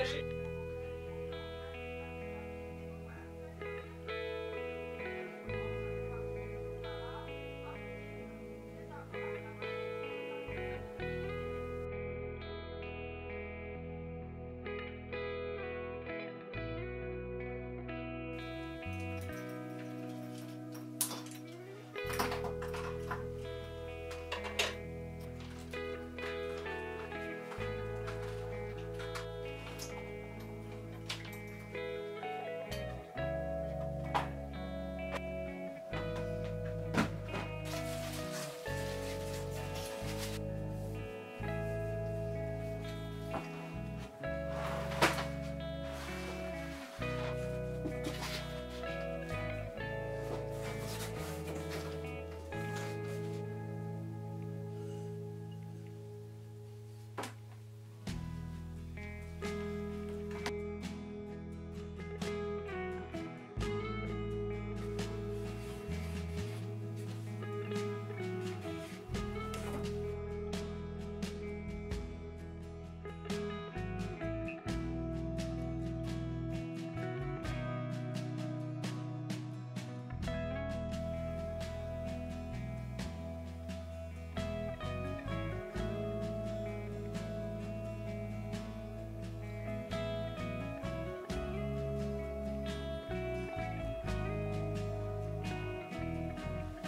déménager.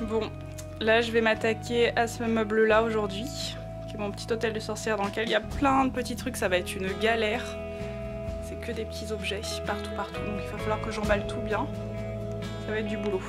Bon, là je vais m'attaquer à ce meuble là aujourd'hui, qui est mon petit hôtel de sorcière dans lequel il y a plein de petits trucs, ça va être une galère. C'est que des petits objets partout, donc il va falloir que j'emballe tout bien, ça va être du boulot.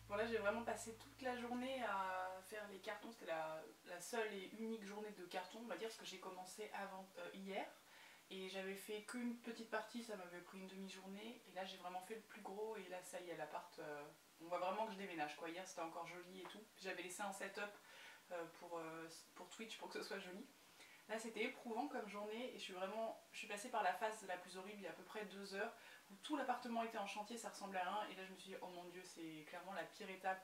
Bon là j'ai vraiment passé toute la journée à faire les cartons, c'était la seule et unique journée de carton on va dire, parce que j'ai commencé avant hier et j'avais fait qu'une petite partie, ça m'avait pris une demi-journée et là j'ai vraiment fait le plus gros et là ça y est l'appart, on voit vraiment que je déménage quoi. Hier c'était encore joli et tout, j'avais laissé un setup pour Twitch pour que ce soit joli. Là c'était éprouvant comme journée et je suis passée par la phase la plus horrible il y a à peu près 2 heures où tout l'appartement était en chantier, ça ressemblait à rien et là je me suis dit oh mon dieu c'est clairement la pire étape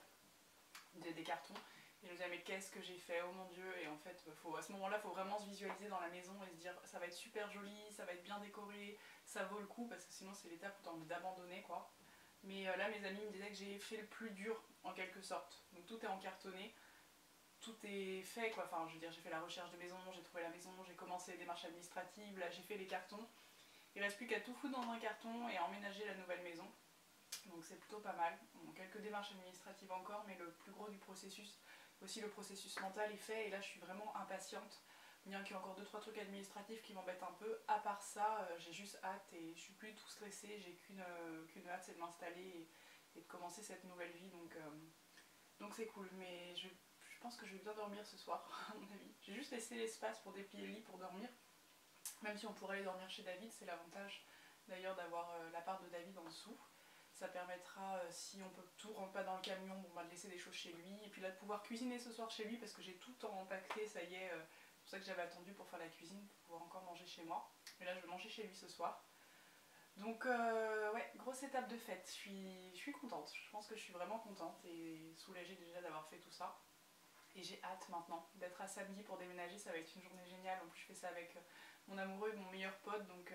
des cartons. Et je me disais mais qu'est-ce que j'ai fait, oh mon dieu. Et en fait à ce moment là il faut vraiment se visualiser dans la maison et se dire ça va être super joli, ça va être bien décoré, ça vaut le coup parce que sinon c'est l'étape où t'as envie d'abandonner quoi. Mais là mes amis me disaient que j'ai fait le plus dur en quelque sorte, donc tout est encartonné. Tout est fait quoi, enfin je veux dire j'ai fait la recherche de maison, j'ai trouvé la maison, j'ai commencé les démarches administratives, là j'ai fait les cartons. Il ne reste plus qu'à tout foutre dans un carton et à emménager la nouvelle maison. Donc c'est plutôt pas mal. Bon, quelques démarches administratives encore, mais le plus gros du processus, aussi le processus mental est fait et là je suis vraiment impatiente. Bien qu'il y a encore 2-3 trucs administratifs qui m'embêtent un peu, à part ça j'ai juste hâte et je suis plus tout stressée, j'ai qu'une hâte, c'est de m'installer et de commencer cette nouvelle vie donc c'est cool. Mais je pense que je vais bien dormir ce soir à mon avis. J'ai juste laissé l'espace pour déplier le lit pour dormir. Même si on pourrait aller dormir chez David, c'est l'avantage d'ailleurs d'avoir l'appart de David en dessous. Ça permettra, si on peut tout rentre pas dans le camion, bon, bah, de laisser des choses chez lui. Et puis là de pouvoir cuisiner ce soir chez lui parce que j'ai tout empaqueté, ça y est. C'est pour ça que j'avais attendu pour faire la cuisine, pour pouvoir encore manger chez moi. Mais là je vais manger chez lui ce soir. Donc ouais, grosse étape de fête. Je suis contente, je pense que je suis vraiment contente et soulagée déjà d'avoir fait tout ça. Et j'ai hâte maintenant d'être à samedi pour déménager, ça va être une journée géniale. En plus je fais ça avec mon amoureux et mon meilleur pote, donc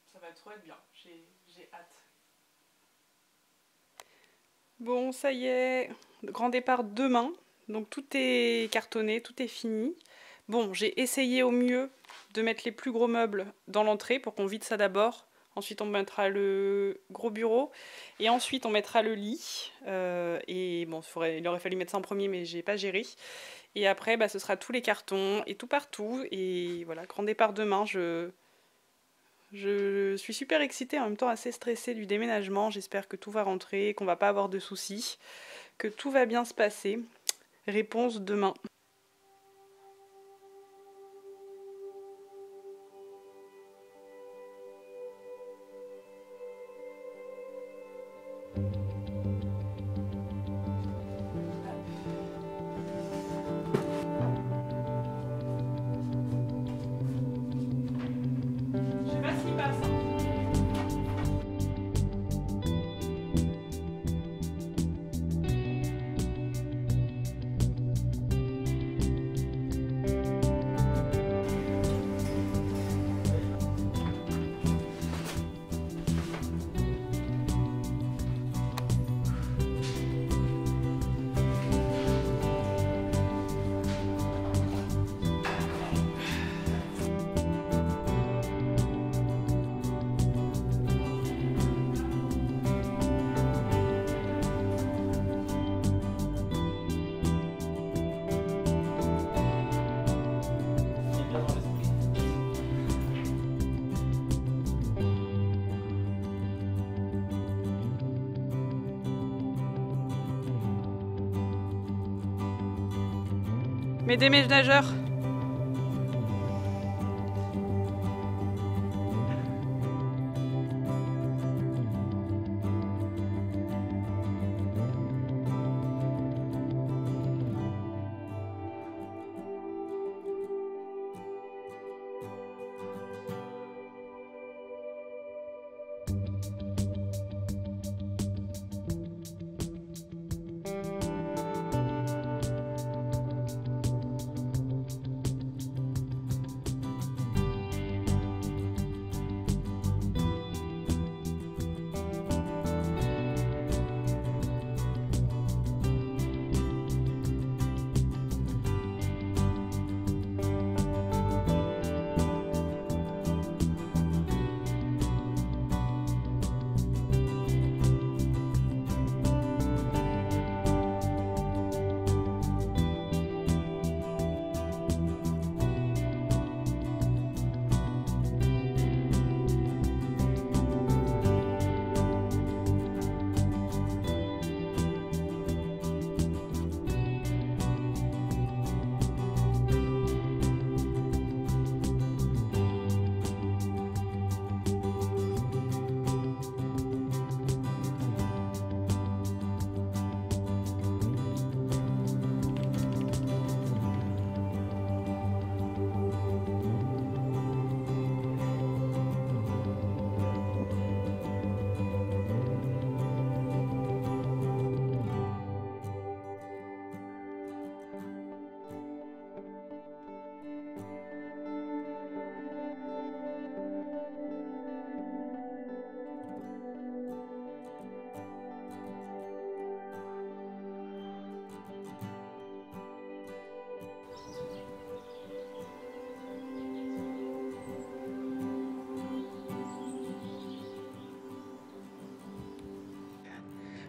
ça va trop être bien, j'ai hâte. Bon ça y est, grand départ demain, donc tout est cartonné, tout est fini. Bon j'ai essayé au mieux de mettre les plus gros meubles dans l'entrée pour qu'on vide ça d'abord. Ensuite on mettra le gros bureau et ensuite on mettra le lit. Et bon il aurait fallu mettre ça en premier mais j'ai pas géré. Et après, ce sera tous les cartons et tout partout. Et voilà, grand départ demain. Je suis super excitée, en même temps assez stressée du déménagement. J'espère que tout va rentrer, qu'on va pas avoir de soucis, que tout va bien se passer. Réponse demain. Mes déménageurs.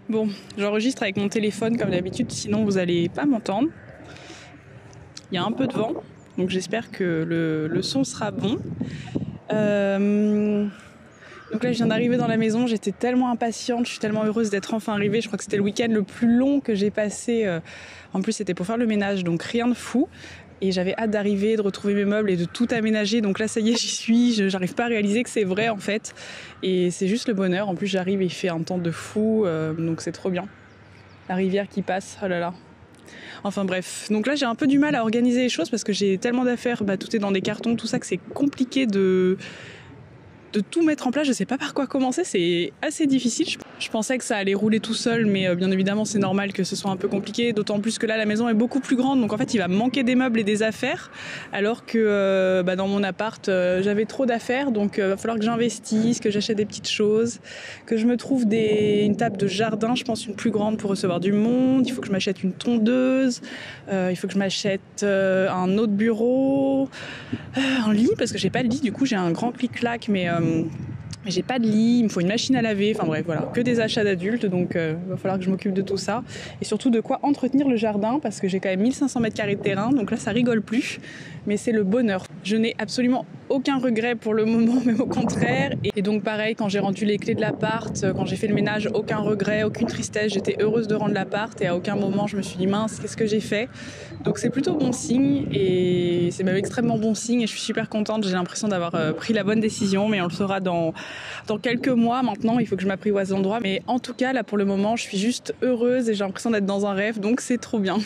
Bon, j'enregistre avec mon téléphone comme d'habitude, sinon vous allez pas m'entendre. Il y a un peu de vent, donc j'espère que le son sera bon. Donc là, je viens d'arriver dans la maison, j'étais tellement impatiente, je suis tellement heureuse d'être enfin arrivée. Je crois que c'était le week-end le plus long que j'ai passé. En plus, c'était pour faire le ménage, donc rien de fou. Et j'avais hâte d'arriver, de retrouver mes meubles et de tout aménager. Donc là, ça y est, j'y suis. J'arrive pas à réaliser que c'est vrai, en fait. Et c'est juste le bonheur. En plus, j'arrive et il fait un temps de fou. Donc c'est trop bien. La rivière qui passe, oh là là. Enfin bref. Donc là, j'ai un peu du mal à organiser les choses parce que j'ai tellement d'affaires. Tout est dans des cartons, tout ça, que c'est compliqué de tout mettre en place. Je sais pas par quoi commencer, c'est assez difficile. Je pensais que ça allait rouler tout seul, mais bien évidemment c'est normal que ce soit un peu compliqué, d'autant plus que là la maison est beaucoup plus grande, donc en fait il va me manquer des meubles et des affaires, alors que dans mon appart j'avais trop d'affaires, donc va falloir que j'investisse, que j'achète des petites choses, que je me trouve une table de jardin, je pense une plus grande pour recevoir du monde, il faut que je m'achète une tondeuse, il faut que je m'achète un autre bureau, un lit, parce que j'ai pas de lit, du coup j'ai un grand clic-clac, mais Mais j'ai pas de lit, il me faut une machine à laver, enfin bref voilà, que des achats d'adultes, donc il va falloir que je m'occupe de tout ça. Et surtout de quoi entretenir le jardin, parce que j'ai quand même 1500 m² de terrain, donc là ça rigole plus, mais c'est le bonheur. Je n'ai absolument aucun regret pour le moment, même au contraire. Et donc pareil, quand j'ai rendu les clés de l'appart, quand j'ai fait le ménage, aucun regret, aucune tristesse, j'étais heureuse de rendre l'appart et à aucun moment je me suis dit mince, qu'est-ce que j'ai fait? Donc c'est plutôt bon signe et c'est même extrêmement bon signe et je suis super contente, j'ai l'impression d'avoir pris la bonne décision, mais on le saura dans quelques mois. Maintenant il faut que je m'apprivoise l'endroit, mais en tout cas là pour le moment je suis juste heureuse et j'ai l'impression d'être dans un rêve, donc c'est trop bien.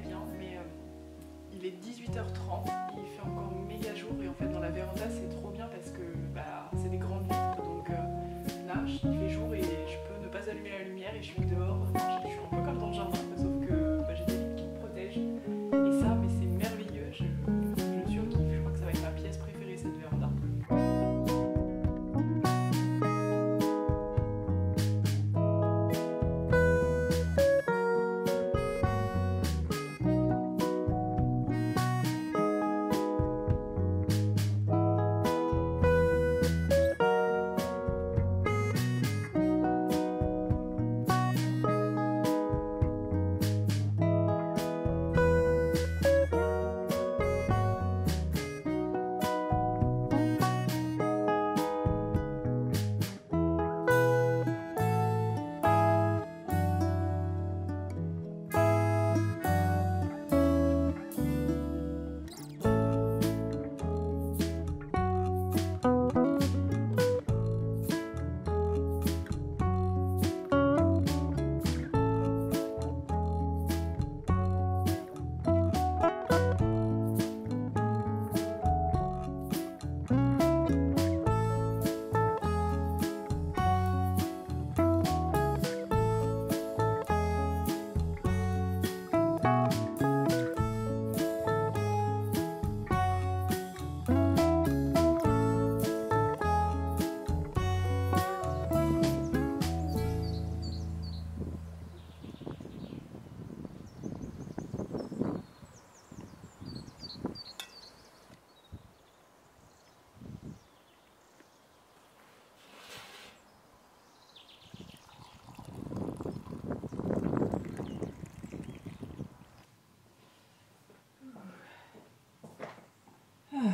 Bien, mais il est 18h30, il fait encore méga jour et en fait dans la véranda c'est trop bien parce que c'est des grandes vitres, donc là il fait jour et je peux ne pas allumer la lumière et je suis dehors, je suis un peu comme dans le jardin sauf que j'ai des vitres qui me protègent et ça mais c'est merveilleux, je surkiffe, je crois que ça va être ma pièce préférée cette véranda.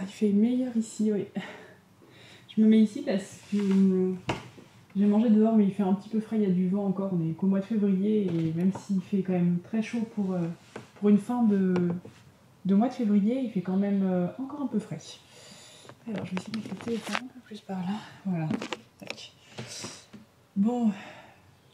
Il fait meilleur ici, oui. Je me mets ici parce que j'ai mangé dehors, mais il fait un petit peu frais, il y a du vent encore. On est qu'au mois de février et même s'il fait quand même très chaud pour une fin de mois de février, il fait quand même encore un peu frais. Alors je vais essayer de mettre le téléphone un peu plus par là. Voilà. Tac. Bon,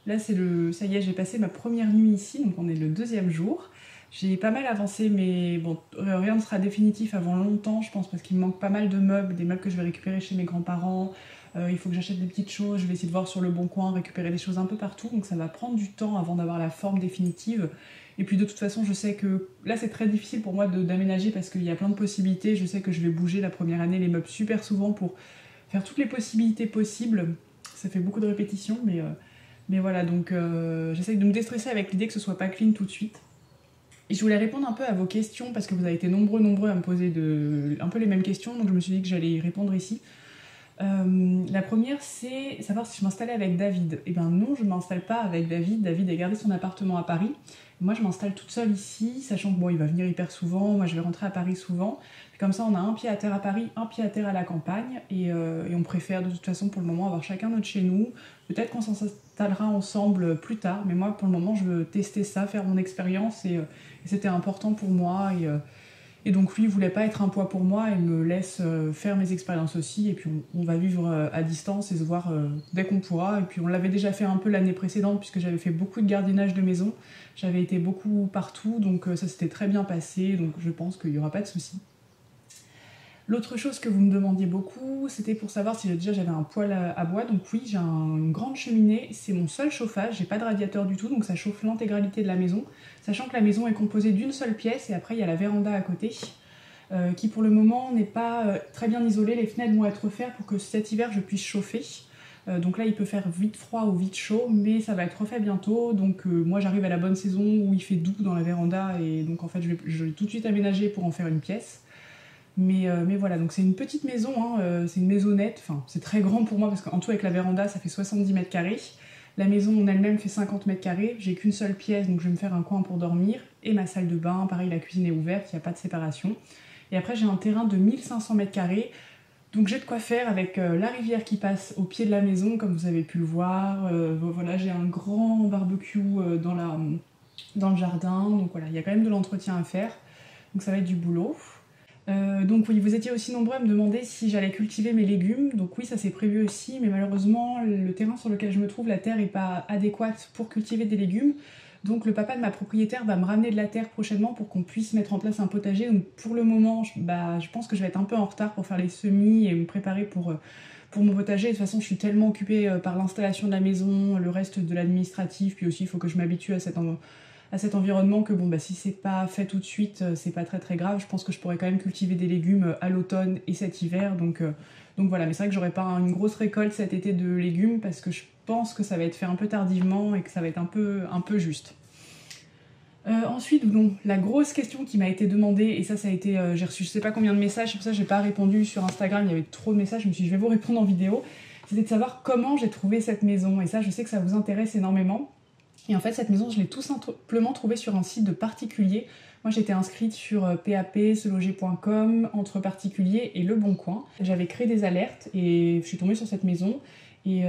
là ça y est, j'ai passé ma première nuit ici, donc on est le 2e jour. J'ai pas mal avancé, mais bon, rien ne sera définitif avant longtemps, je pense, parce qu'il me manque pas mal de meubles, des meubles que je vais récupérer chez mes grands-parents. Il faut que j'achète des petites choses, je vais essayer de voir sur le bon coin, récupérer des choses un peu partout, donc ça va prendre du temps avant d'avoir la forme définitive. Et puis de toute façon, je sais que là c'est très difficile pour moi d'aménager parce qu'il y a plein de possibilités. Je sais que je vais bouger la première année les meubles super souvent pour faire toutes les possibilités possibles. Ça fait beaucoup de répétitions, mais voilà, donc j'essaie de me déstresser avec l'idée que ce soit pas clean tout de suite. Et je voulais répondre un peu à vos questions parce que vous avez été nombreux à me poser un peu les mêmes questions, donc je me suis dit que j'allais y répondre ici. La première, c'est savoir si je m'installais avec David. Eh bien non, je ne m'installe pas avec David. David a gardé son appartement à Paris. Moi, je m'installe toute seule ici, sachant que bon, il va venir hyper souvent. Moi, je vais rentrer à Paris souvent. Comme ça, on a un pied à terre à Paris, un pied à terre à la campagne. Et on préfère de toute façon pour le moment avoir chacun notre chez nous. Peut-être qu'on s'installera ensemble plus tard. Mais moi, pour le moment, je veux tester ça, faire mon expérience. Et c'était important pour moi. Et donc lui, il voulait pas être un poids pour moi, il me laisse faire mes expériences aussi, et puis on va vivre à distance et se voir dès qu'on pourra. Et puis on l'avait déjà fait un peu l'année précédente, puisque j'avais fait beaucoup de gardiennage de maison, j'avais été beaucoup partout, donc ça s'était très bien passé, donc je pense qu'il n'y aura pas de souci. L'autre chose que vous me demandiez beaucoup, c'était pour savoir si déjà j'avais un poêle à bois. Donc oui, j'ai une grande cheminée, c'est mon seul chauffage, j'ai pas de radiateur du tout, donc ça chauffe l'intégralité de la maison. Sachant que la maison est composée d'une seule pièce et après il y a la véranda à côté, qui pour le moment n'est pas très bien isolée. Les fenêtres vont être refaites pour que cet hiver je puisse chauffer. Donc là il peut faire vite froid ou vite chaud, mais ça va être refait bientôt. Donc moi j'arrive à la bonne saison où il fait doux dans la véranda, et donc en fait je vais tout de suite aménager pour en faire une pièce. Mais voilà, donc c'est une petite maison, hein, c'est une maisonnette, enfin c'est très grand pour moi parce qu'en tout avec la véranda ça fait 70 mètres carrés. La maison en elle-même fait 50 mètres carrés, j'ai qu'une seule pièce donc je vais me faire un coin pour dormir, et ma salle de bain, pareil la cuisine est ouverte, il n'y a pas de séparation. Et après j'ai un terrain de 1500 mètres carrés, donc j'ai de quoi faire avec la rivière qui passe au pied de la maison comme vous avez pu le voir. Voilà, j'ai un grand barbecue dans le jardin, donc voilà, il y a quand même de l'entretien à faire, donc ça va être du boulot. Donc oui, vous étiez aussi nombreux à me demander si j'allais cultiver mes légumes. Donc oui, ça c'est prévu aussi, mais malheureusement, le terrain sur lequel je me trouve, la terre n'est pas adéquate pour cultiver des légumes. Donc le papa de ma propriétaire va me ramener de la terre prochainement pour qu'on puisse mettre en place un potager. Donc pour le moment, je pense que je vais être un peu en retard pour faire les semis et me préparer pour mon potager. De toute façon, je suis tellement occupée par l'installation de la maison, le reste de l'administratif, puis aussi il faut que je m'habitue à cet environnement que bon bah si c'est pas fait tout de suite, c'est pas très grave. Je pense que je pourrais quand même cultiver des légumes à l'automne et cet hiver, donc voilà. Mais c'est vrai que j'aurai pas une grosse récolte cet été de légumes parce que je pense que ça va être fait un peu tardivement et que ça va être un peu juste. Ensuite, donc, la grosse question qui m'a été demandée, et ça a été, j'ai reçu je sais pas combien de messages, c'est pour ça que j'ai pas répondu sur Instagram, il y avait trop de messages, je me suis dit je vais vous répondre en vidéo. C'était de savoir comment j'ai trouvé cette maison, et ça je sais que ça vous intéresse énormément. Et en fait, cette maison, je l'ai tout simplement trouvée sur un site de particulier. Moi, j'étais inscrite sur PAP, seloger.com, entre particuliers et Le Bon Coin. J'avais créé des alertes et je suis tombée sur cette maison. Et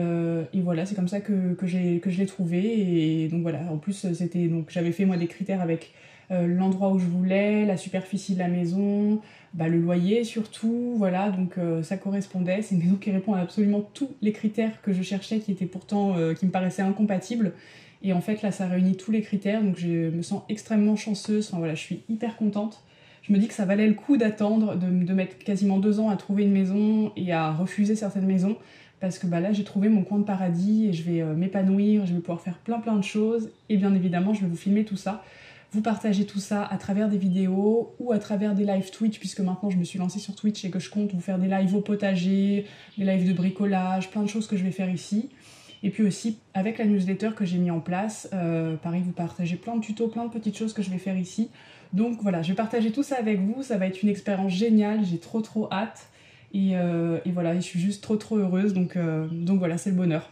voilà, c'est comme ça que je l'ai trouvée. Et donc voilà, en plus, j'avais fait moi des critères avec l'endroit où je voulais, la superficie de la maison, le loyer surtout. Voilà, donc ça correspondait. C'est une maison qui répond à absolument tous les critères que je cherchais, qui étaient pourtant, qui me paraissaient incompatibles. Et en fait là ça réunit tous les critères, donc je me sens extrêmement chanceuse, enfin voilà, je suis hyper contente. Je me dis que ça valait le coup d'attendre, de mettre quasiment 2 ans à trouver une maison et à refuser certaines maisons, parce que là j'ai trouvé mon coin de paradis et je vais m'épanouir, je vais pouvoir faire plein de choses, et bien évidemment je vais vous filmer tout ça, vous partager tout ça à travers des vidéos ou à travers des lives Twitch, puisque maintenant je me suis lancée sur Twitch et que je compte vous faire des lives au potager, des lives de bricolage, plein de choses que je vais faire ici. Et puis aussi, avec la newsletter que j'ai mis en place, pareil, vous partagez plein de tutos, plein de petites choses que je vais faire ici. Donc voilà, je vais partager tout ça avec vous, ça va être une expérience géniale, j'ai trop hâte. Et voilà, je suis juste trop heureuse, donc voilà, c'est le bonheur.